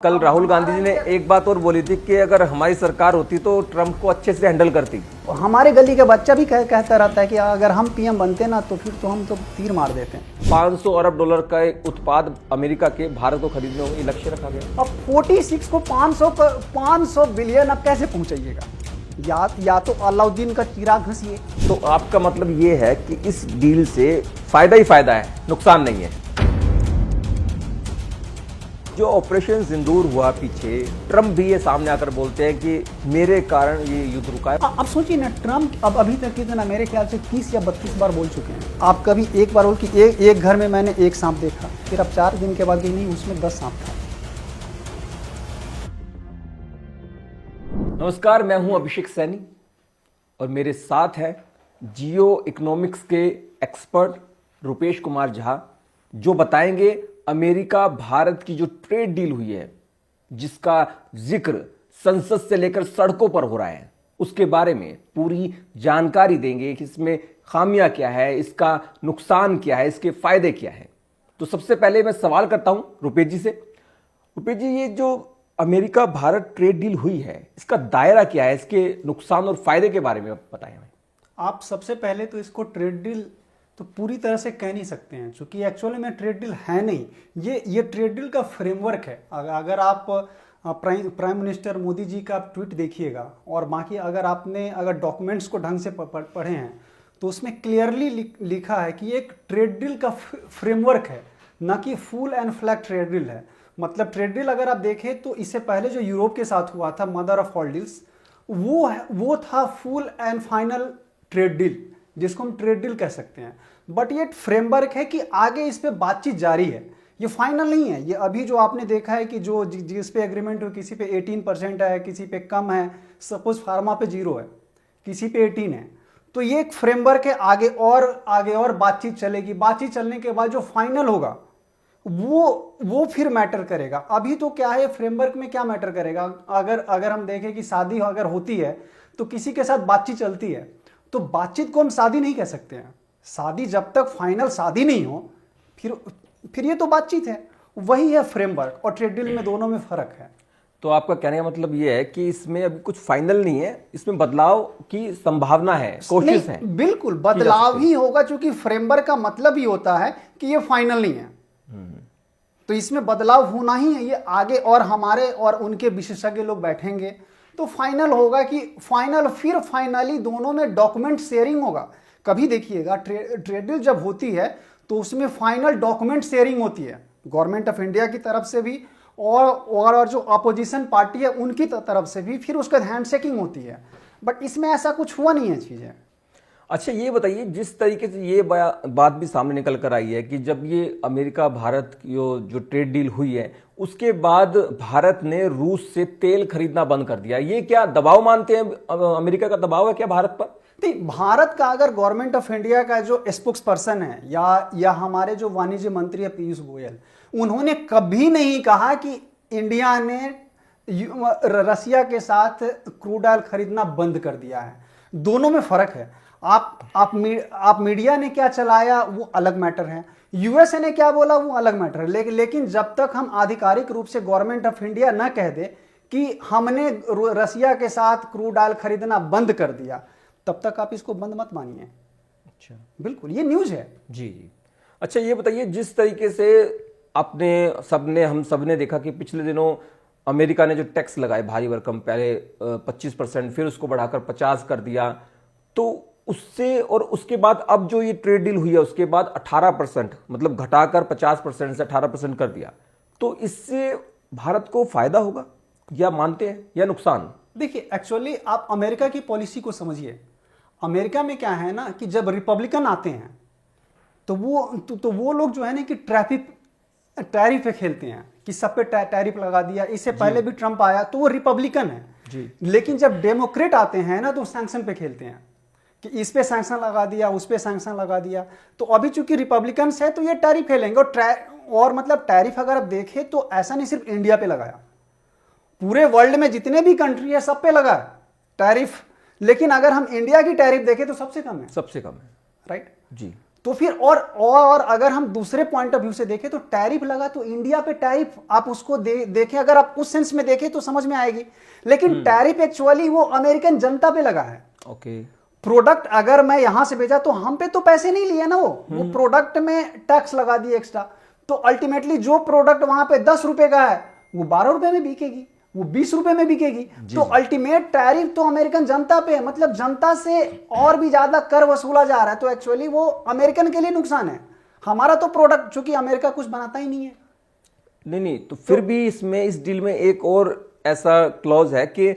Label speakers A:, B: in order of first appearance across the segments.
A: कल राहुल गांधी जी ने एक बात और बोली थी कि अगर हमारी सरकार होती तो ट्रंप को अच्छे से हैंडल करती।
B: हमारे गली का बच्चा भी कहता रहता है कि अगर हम पीएम बनते ना तो फिर तो हम तो तीर मार देते हैं।
A: 500 अरब डॉलर का एक उत्पाद अमेरिका के भारत को खरीदने का लक्ष्य रखा गया।
B: अब 46 को 500 बिलियन अब कैसे पहुंचाइएगा? या तो अलाउद्दीन का चिराग घसीए।
A: तो आपका मतलब ये है कि इस डील से फायदा ही फायदा है, नुकसान नहीं है। जो ऑपरेशन सिंदूर हुआ पीछे, ट्रंप भी ये सामने आकर बोलते हैं कि मेरे कारण ये युद्ध रुका है।
B: अब सोचिए ना, ट्रंप अब अभी तक कितना, मेरे ख्याल से 30 या 32 बार बोल चुके हैं। आप कभी एक बार बोल कि एक घर में मैंने एक सांप देखा, फिर अब 4 दिन के बाद कि नहीं उसमें 10 सांप था।
A: नमस्कार, मैं हूं अभिषेक सैनी और मेरे साथ है जियो इकोनॉमिक्स के एक्सपर्ट रुपेश कुमार झा, जो बताएंगे अमेरिका भारत की जो ट्रेड डील हुई है, जिसका जिक्र संसद से लेकर सड़कों पर हो रहा है, उसके बारे में पूरी जानकारी देंगे कि इसमें खामियां क्या है, इसका नुकसान क्या है, इसके फायदे क्या है। तो सबसे पहले मैं सवाल करता हूं रुपेश जी से। रुपेश जी, ये जो अमेरिका भारत ट्रेड डील हुई है, इसका दायरा क्या है, इसके नुकसान और फायदे के बारे में बताएं हमें।
B: आप सबसे पहले तो इसको ट्रेड डील तो पूरी तरह से कह नहीं सकते हैं, क्योंकि एक्चुअली में ट्रेड डील है नहीं। ये ट्रेड डील का फ्रेमवर्क है। अगर आप प्राइम मिनिस्टर मोदी जी का आप ट्वीट देखिएगा और बाकी अगर डॉक्यूमेंट्स को ढंग से पढ़े हैं तो उसमें क्लियरली लिखा है कि ये एक ट्रेड डील का फ्रेमवर्क है, ना कि full and flag trade deal है। मतलब ट्रेड डील अगर आप देखें तो इससे पहले जो यूरोप के साथ हुआ था, मदर ऑफ ऑल डील्स, वो था full and final trade deal, जिसको हम ट्रेड डील कह सकते हैं। बट ये फ्रेमवर्क है कि आगे इस पे बातचीत जारी है, ये फाइनल नहीं है। ये अभी जो आपने देखा है कि जो जिस पे एग्रीमेंट हो, किसी पे 18% है, किसी पे कम है, सपोज फार्मा पे 0 है, किसी पे 18 है, तो ये एक फ्रेमवर्क है। आगे और बातचीत चलेगी। बातचीत चलने के बाद जो फाइनल होगा वो फिर मैटर करेगा। अभी तो क्या है, फ्रेमवर्क में क्या मैटर करेगा? अगर हम देखें कि शादी अगर होती है तो किसी के साथ बातचीत चलती है, तो बातचीत को हम शादी नहीं कह सकते हैं। शादी जब तक फाइनल शादी नहीं हो, फिर ये तो बातचीत है। वही है फ्रेमवर्क और ट्रेड डील में, दोनों में फर्क है।
A: तो आपका कहने का मतलब ये है कि इसमें अभी कुछ फाइनल नहीं है, इसमें बदलाव की संभावना है, कोशिश है।
B: बिल्कुल बदलाव ही होगा, क्योंकि फ्रेमवर्क का मतलब ही होता है कि ये फाइनल नहीं है। तो इसमें बदलाव होना ही है। ये आगे और हमारे और उनके विशेषज्ञ लोग बैठेंगे तो फाइनल होगा कि फिर फाइनली दोनों में डॉक्यूमेंट शेयरिंग होगा। कभी देखिएगा ट्रेड डील जब होती है तो उसमें फाइनल डॉक्यूमेंट शेयरिंग होती है, गवर्नमेंट ऑफ इंडिया की तरफ से भी और जो अपोजिशन पार्टी है उनकी तरफ से भी, फिर उसका हैंडशेकिंग होती है। बट इसमें ऐसा कुछ हुआ नहीं है चीजें।
A: अच्छा, ये बताइए, जिस तरीके से ये बात भी सामने निकल कर आई है कि जब ये अमेरिका भारत की जो ट्रेड डील हुई है, उसके बाद भारत ने रूस से तेल खरीदना बंद कर दिया, ये क्या दबाव मानते हैं? अमेरिका का दबाव है क्या भारत पर?
B: नहीं, भारत का अगर गवर्नमेंट ऑफ इंडिया का जो स्पोक्स पर्सन है या हमारे जो वाणिज्य मंत्री है पीयूष गोयल, उन्होंने कभी नहीं कहा कि इंडिया ने रसिया के साथ क्रूड ऑयल खरीदना बंद कर दिया है। दोनों में फर्क है। आप मीडिया ने क्या चलाया वो अलग मैटर है, यूएसए ने क्या बोला वो अलग मैटर है। लेकिन जब तक हम आधिकारिक रूप से गवर्नमेंट ऑफ इंडिया ना कह दे कि हमने रसिया के साथ क्रूड ऑयल खरीदना बंद कर दिया, तब तक आप इसको बंद मत मानिए।
A: अच्छा,
B: बिल्कुल, ये न्यूज है।
A: जी जी। अच्छा, ये बताइए, जिस तरीके से हम सबने देखा कि पिछले दिनों अमेरिका ने जो टैक्स लगाए भारी भरकम, पहले 25%, फिर उसको बढ़ाकर 50 कर दिया, तो उससे और उसके बाद अब जो ये ट्रेड डील हुई है उसके बाद 18%, मतलब घटाकर 50% से 18% कर दिया, तो इससे भारत को फायदा होगा या मानते हैं, या नुकसान?
B: देखिए, एक्चुअली आप अमेरिका की पॉलिसी को समझिए। अमेरिका में क्या है ना कि जब रिपब्लिकन आते हैं तो वो लोग जो है ना कि टैरिफ पे खेलते हैं कि सब पे टैरिफ लगा दिया। इससे पहले भी ट्रंप आया तो वो रिपब्लिकन है
A: जी।
B: लेकिन जब डेमोक्रेट आते हैं ना तो सैंक्शन पे खेलते हैं कि इस पे सैंक्शन लगा दिया, उस पे सैंक्शन लगा दिया। तो अभी चूंकि रिपब्लिकन्स है तो ये टैरिफ खेलेंगे। और मतलब टैरिफ अगर आप देखें तो ऐसा नहीं सिर्फ इंडिया पे लगाया, पूरे वर्ल्ड में जितने भी कंट्री है सब पे लगा है टैरिफ। लेकिन अगर हम इंडिया की टैरिफ देखें तो सबसे कम है,
A: सबसे कम है,
B: राइट
A: जी।
B: तो फिर और अगर हम दूसरे पॉइंट ऑफ व्यू से देखें तो टैरिफ लगा तो इंडिया पे टैरिफ आप उसको देखें, अगर आप उस सेंस में देखें तो समझ में आएगी, लेकिन टैरिफ एक्चुअली वो अमेरिकन जनता पे लगा है।
A: ओके।
B: प्रोडक्ट अगर मैं यहां से भेजा तो हम पे तो पैसे नहीं लिए ना, वो प्रोडक्ट में टैक्स लगा दिए एक्स्ट्रा, तो अल्टीमेटली जो प्रोडक्ट वहां पे 10 रुपए का है वो 12 रुपए में बिकेगी, वो 20 रुपए में बिकेगी। तो अल्टीमेट टैरिफ तो अमेरिकन जनता पे है, मतलब जनता से और भी ज्यादा कर वसूला जा रहा है, तो एक्चुअली वो अमेरिकन के लिए नुकसान है। हमारा तो प्रोडक्ट, चूंकि अमेरिका कुछ बनाता ही नहीं है।
A: नहीं, तो फिर भी इसमें, इस डील में एक और ऐसा क्लॉज है कि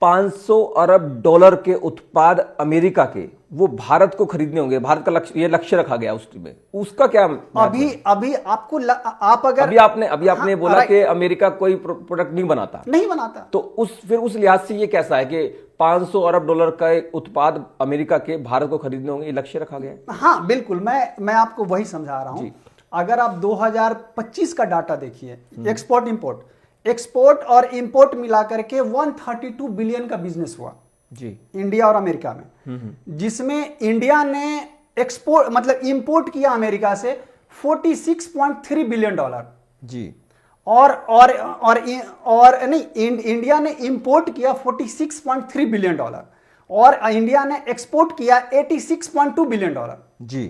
A: 500 अरब डॉलर के उत्पाद अमेरिका के वो भारत को खरीदने होंगे। भारत का लक्ष्य, ये लक्ष्य रखा गया उस में, उसका क्या
B: अभी आपको आप अगर
A: अभी आपने बोला कि अमेरिका कोई प्रोडक्ट नहीं बनाता, तो फिर उस लिहाज से ये कैसा है कि 500 अरब डॉलर का उत्पाद अमेरिका के भारत को खरीदने होंगे, ये लक्ष्य रखा गया है?
B: हाँ बिल्कुल, मैं आपको वही समझा रहा हूं। अगर आप 2025 का डाटा देखिए, एक्सपोर्ट और इंपोर्ट मिलाकर के 132 बिलियन का बिजनेस हुआ
A: जी
B: इंडिया और अमेरिका में, जिसमें इंडिया ने एक्सपोर्ट मतलब इंपोर्ट किया अमेरिका से 46.3 बिलियन डॉलर
A: जी,
B: और नहीं, इंडिया ने इंपोर्ट किया 46.3 बिलियन डॉलर और इंडिया ने एक्सपोर्ट किया 86.2 बिलियन डॉलर
A: जी।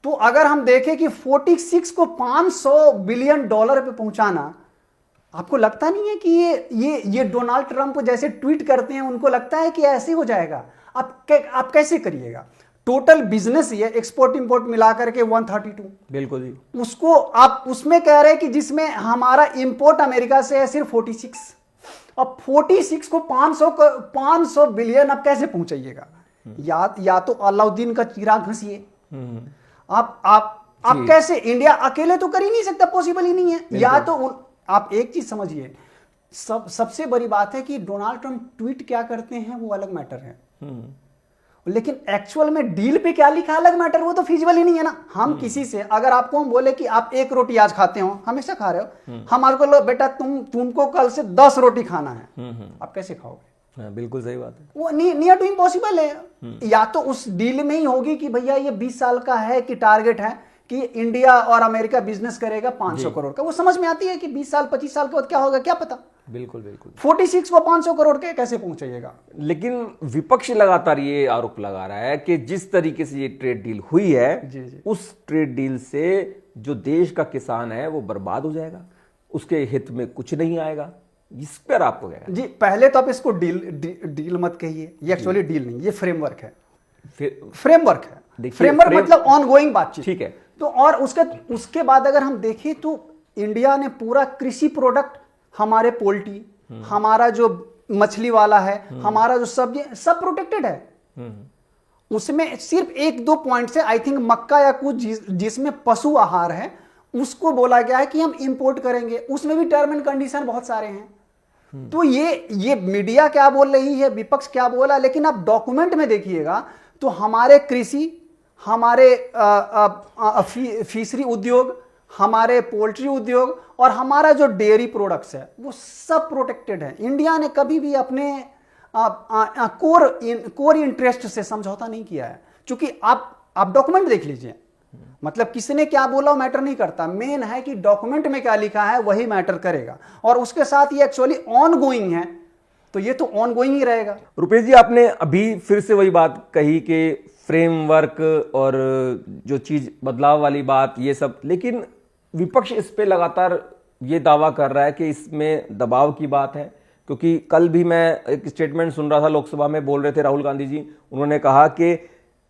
B: तो अगर हम देखें कि 46 को 500 बिलियन डॉलर पे पहुंचाना, आपको लगता नहीं है कि ये डोनाल्ड ट्रंप जैसे ट्वीट करते हैं उनको लगता है कि ऐसे हो जाएगा? आप कैसे करिएगा? टोटल बिजनेस ये एक्सपोर्ट इंपोर्ट मिलाकर के 132,
A: बिल्कुल जी,
B: उसको आप उसमें कह रहे हैं कि जिसमें हमारा इंपोर्ट अमेरिका से है सिर्फ 46, अब 46 को 500 बिलियन आप कैसे पहुंचाइएगा? या तो अलाउद्दीन का चिराग घसीए, आप कैसे? इंडिया अकेले तो कर ही नहीं सकता, पॉसिबल ही नहीं है। या तो आप एक चीज समझिए, सबसे बड़ी बात है कि डोनाल्ड ट्रंप ट्वीट क्या करते हैं वो अलग मैटर है, लेकिन एक्चुअल में डील पे क्या लिखा अलग मैटर, वो तो फिजिबल ही नहीं है ना। हम किसी से अगर आपको हम बोले कि आप 1 रोटी आज खाते हो, हमेशा खा रहे हो, हमारे को बेटा तुमको कल से 10 रोटी खाना है, आप कैसे खाओगे?
A: हाँ, बिल्कुल सही बात है।
B: वो नियर टू इम्पॉसिबल है। या तो उस डील में ही होगी कि भैया ये 20 साल का है कि टारगेट है कि इंडिया और अमेरिका बिजनेस करेगा 500 करोड़ का, वो समझ में आती है कि 20 साल 25 साल के बाद क्या होगा क्या पता।
A: बिल्कुल बिल्कुल।
B: 46 को 500 करोड़ के कैसे पहुंचाइएगा?
A: लेकिन विपक्ष लगातार ये आरोप लगा रहा है कि जिस तरीके से ये ट्रेड डील हुई है,
B: जी।
A: उस ट्रेड डील से जो देश का किसान है वो बर्बाद हो जाएगा, उसके हित में कुछ नहीं आएगा। इस पर आपको क्या
B: जी? पहले तो आप इसको डील मत कहिए, ये एक्चुअली डील नहीं, ये फ्रेमवर्क है। फ्रेमवर्क मतलब ऑनगोइंग बातचीत,
A: ठीक है।
B: तो और उसके बाद अगर हम देखें तो इंडिया ने पूरा कृषि प्रोडक्ट, हमारे पोल्ट्री, हमारा जो मछली वाला है, हमारा जो सब्जी, सब प्रोटेक्टेड है। उसमें सिर्फ 1-2 पॉइंट से आई थिंक मक्का या कुछ जिसमें पशु आहार है उसको बोला गया है कि हम इंपोर्ट करेंगे, उसमें भी टर्म एंड कंडीशन बहुत सारे हैं। तो ये मीडिया क्या बोल रही है, विपक्ष क्या बोला, लेकिन आप डॉक्यूमेंट में देखिएगा तो हमारे कृषि, हमारे फिशरी उद्योग, हमारे पोल्ट्री उद्योग और हमारा जो डेयरी प्रोडक्ट्स है वो सब प्रोटेक्टेड है। इंडिया ने कभी भी अपने कोर इंटरेस्ट से समझौता नहीं किया है, क्योंकि आप डॉक्यूमेंट देख लीजिए, मतलब किसने क्या बोला वो मैटर नहीं करता, मेन है कि डॉक्यूमेंट में क्या लिखा है वही मैटर करेगा। और उसके साथ ये एक्चुअली ऑन गोइंग है, तो ये तो ऑन गोइंग ही रहेगा।
A: रुपेश जी, आपने अभी फिर से वही बात कही कि फ्रेमवर्क और जो चीज बदलाव वाली बात, ये सब, लेकिन विपक्ष इस पे लगातार ये दावा कर रहा है कि इसमें दबाव की बात है। क्योंकि कल भी मैं एक स्टेटमेंट सुन रहा था, लोकसभा में बोल रहे थे राहुल गांधी जी, उन्होंने कहा कि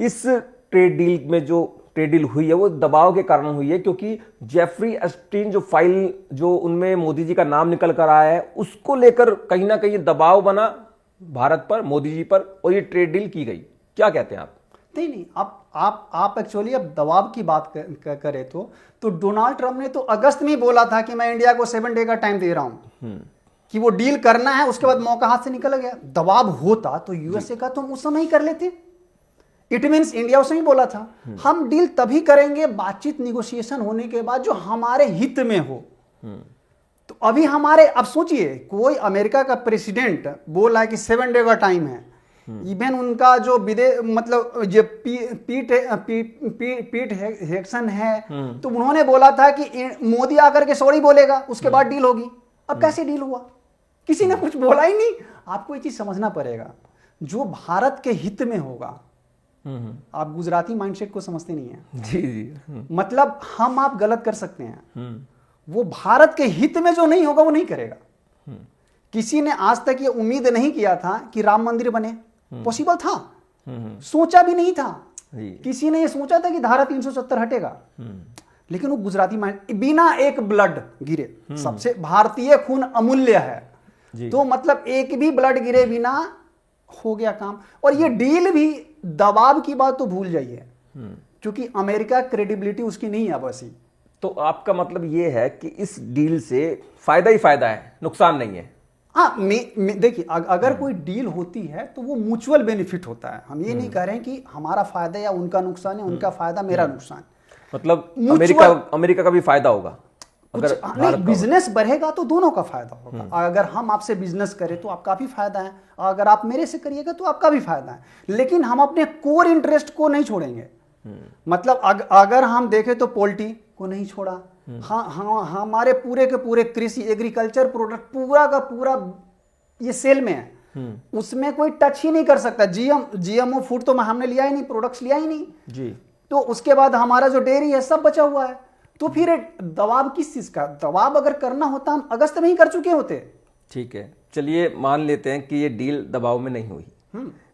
A: इस ट्रेड डील में जो ट्रेड डील हुई है वो दबाव के कारण हुई है, क्योंकि जेफरी एस्टीन जो फाइल जो उनमें मोदी जी का नाम निकल कर आया है, उसको लेकर कहीं ना कहीं दबाव बना भारत पर, मोदी जी पर, और ये ट्रेड डील की गई। क्या कहते हैं आप?
B: नहीं, आप एक्चुअली अब दबाव की बात करें तो डोनाल्ड ट्रंप ने तो अगस्त में ही बोला था कि मैं इंडिया को 7 डे का टाइम दे रहा हूं कि वो डील करना है, उसके बाद मौका हाथ से निकल गया। दबाव होता तो यूएसए का तो हम उस समय ही कर लेते। इट मीन्स इंडिया उसमें ही बोला था हम डील तभी करेंगे बातचीत निगोशिएशन होने के बाद जो हमारे हित में हो। तो अभी हमारे, अब सोचिए कोई अमेरिका का प्रेसिडेंट बोल रहा है कि 7 डे का टाइम है, इवन उनका जो मतलब ये पीट हेक्सन है, तो उन्होंने बोला था कि मोदी आकर के सॉरी बोलेगा उसके बाद डील होगी। अब कैसे डील हुआ? किसी ने कुछ बोला ही नहीं। आपको ये चीज समझना पड़ेगा, जो भारत के हित में होगा। आप गुजराती माइंडसेट को समझते नहीं है।
A: जी जी।
B: मतलब हम आप गलत कर सकते हैं, वो भारत के हित में जो नहीं होगा वो नहीं करेगा। किसी ने आज तक ये उम्मीद नहीं किया था कि राम मंदिर बने, पॉसिबल था, सोचा भी नहीं था। किसी ने ये सोचा था कि धारा 370 हटेगा, लेकिन वो गुजराती माइंड, बिना एक ब्लड गिरे, सबसे भारतीय खून अमूल्य है, तो मतलब एक भी ब्लड गिरे बिना हो गया काम। और ये डील भी, दबाव की बात तो भूल जाइए, क्योंकि अमेरिका क्रेडिबिलिटी उसकी नहीं है बस ही।
A: तो आपका मतलब ये है कि इस डील से फायदा ही फायदा है, नुकसान नहीं है?
B: हाँ, देखिए, अगर कोई डील होती है तो वो म्यूचुअल बेनिफिट होता है। हम ये नहीं कह रहे हैं कि हमारा फायदा या उनका नुकसान है, उनका फायदा मेरा नुकसान।
A: मतलब अमेरिका का भी फायदा होगा अगर
B: नहीं, बिजनेस बढ़ेगा तो दोनों का फायदा होगा। अगर हम आपसे बिजनेस करें तो आपका भी फायदा है, अगर आप मेरे से करिएगा तो आपका भी फायदा है, लेकिन हम अपने कोर इंटरेस्ट को नहीं छोड़ेंगे। मतलब अगर हम देखें तो पोल्ट्री को नहीं छोड़ा, हाँ, हमारे पूरे के पूरे कृषि एग्रीकल्चर प्रोडक्ट पूरा का पूरा ये सेल में है, उसमें कोई टच ही नहीं कर सकता। जीएमओ फूड तो हमने लिया ही नहीं, प्रोडक्ट्स लिया ही नहीं जी। तो उसके बाद हमारा जो डेयरी है सब बचा हुआ है। तो फिर दबाव किस चीज का? दबाव अगर करना होता हम अगस्त में ही कर चुके होते।
A: ठीक है, चलिए मान लेते हैं कि ये डील दबाव में नहीं हुई,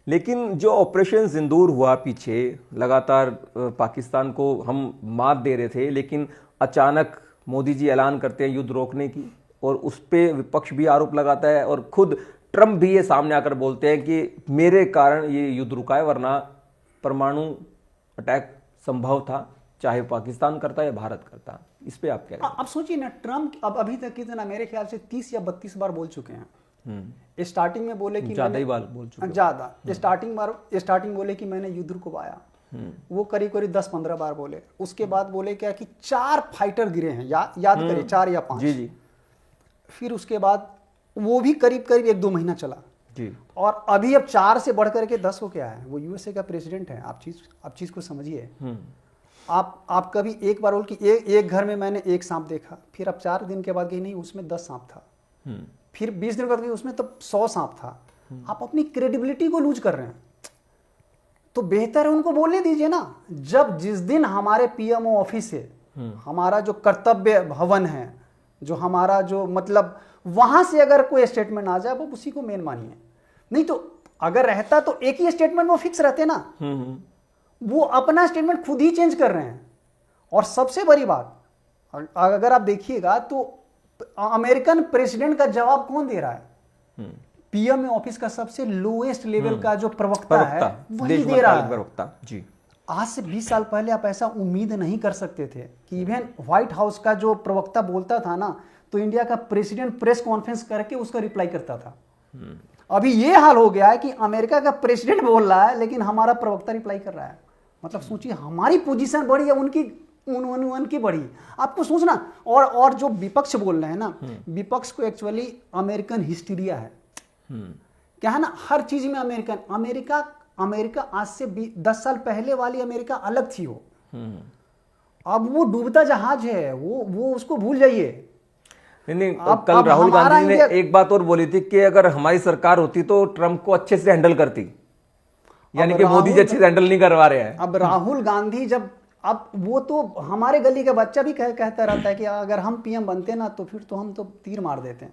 A: लेकिन जो ऑपरेशन सिंदूर हुआ पीछे, लगातार पाकिस्तान को हम मात दे रहे थे, लेकिन अचानक मोदी जी ऐलान करते हैं युद्ध रोकने की, और उस पर विपक्ष भी आरोप लगाता है, और खुद ट्रंप भी ये सामने आकर बोलते हैं कि मेरे कारण ये युद्ध रुका है, वरना परमाणु अटैक संभव था, चाहे पाकिस्तान करता या भारत करता। इस पे आप क्या कहें?
B: अब सोचिए ना, ट्रंप अब अभी तक कितना, मेरे ख्याल से 30 या 32 बार बोल चुके हैं। स्टार्टिंग में बोले कि
A: ज्यादा ही बार बोल चुके हैं,
B: ज्यादा। स्टार्टिंग बोले कि मैंने युद्ध रुकवाया, वो करीब करीब 10-15 बार बोले। उसके बाद बोले क्या कि 4 फाइटर गिरे हैं, याद करें, 4 या 5 जी। फिर उसके बाद वो भी करीब करीब 1-2 महीना चला जी। और अभी अब 4 से बढ़ करके 10 हो गया है। वो यूएसए का प्रेसिडेंट है। आप चीज को समझिए। आप कभी एक बार बोल कि एक घर में मैंने एक सांप देखा, फिर अब 4 दिन के बाद कही नहीं उसमें 10 सांप था, फिर 20 दिन के बाद उसमें तब 100 सांप था। आप अपनी क्रेडिबिलिटी को लूज कर रहे हैं, तो बेहतर है उनको बोलने दीजिए ना। जिस दिन हमारे पीएमओ ऑफिस है, हमारा जो कर्तव्य भवन है, जो हमारा जो मतलब वहां से अगर कोई स्टेटमेंट आ जाए, वो उसी को मेन मानिए। नहीं तो अगर रहता तो एक ही स्टेटमेंट वो फिक्स रहते ना, वो अपना स्टेटमेंट खुद ही चेंज कर रहे हैं। और सबसे बड़ी बात, अगर आप देखिएगा तो अमेरिकन प्रेसिडेंट का जवाब कौन दे रहा है? पीएम ऑफिस का सबसे लोएस्ट लेवल का जो प्रवक्ता है वही दे रहा है जी। आज से 20 साल पहले आप ऐसा उम्मीद नहीं कर सकते थे कि इवन व्हाइट हाउस का जो प्रवक्ता बोलता था ना, तो इंडिया का प्रेसिडेंट प्रेस कॉन्फ्रेंस करके उसका रिप्लाई करता था। अभी ये हाल हो गया है कि अमेरिका का प्रेसिडेंट बोल रहा है, लेकिन हमारा प्रवक्ता रिप्लाई कर रहा है। मतलब सोचिए, हमारी पोजीशन बढ़ी है, उनकी बढ़ी। आपको सोचना। और जो विपक्ष बोल रहे हैं ना, विपक्ष को एक्चुअली अमेरिकन हिस्टीरिया है। क्या है ना, हर चीज में अमेरिका आज से 10 साल पहले वाली अमेरिका अलग थी। वो अब वो डूबता जहाज है, वो उसको भूल जाइए।
A: नहीं, कल राहुल गांधी ने एक बात और बोली थी कि अगर हमारी सरकार होती तो ट्रंप को अच्छे से हैंडल करती, यानी कि मोदी जी अच्छे से हैंडल नहीं करवा रहे हैं। अब
B: राहुल गांधी अब वो तो हमारे गली का बच्चा भी कहता रहता है कि अगर हम पीएम बनते ना तो फिर तो हम तो तीर मार देते हैं।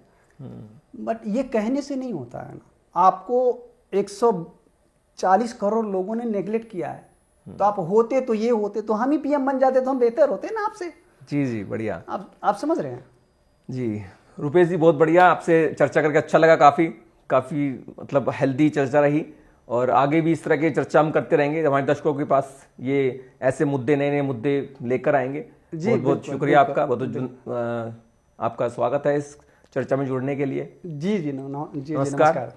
B: बट ये कहने से नहीं होता है ना। आपको 140 करोड़ लोगों ने नेग्लेक्ट किया है, तो आप होते तो ये होते तो हम ही पीएम बन जाते तो हम बेहतर होते ना आपसे।
A: जी बढ़िया।
B: आप समझ रहे हैं
A: जी। रुपेश जी बहुत बढ़िया, आपसे चर्चा करके अच्छा लगा। काफी मतलब हेल्दी चर्चा रही, और आगे भी इस तरह की चर्चा हम करते रहेंगे। हमारे दर्शकों के पास ये ऐसे मुद्दे, नए मुद्दे लेकर आएंगे। बहुत बहुत शुक्रिया आपका, बहुत आपका स्वागत है इस चर्चा में जुड़ने के लिए।
B: जी नमस्कार।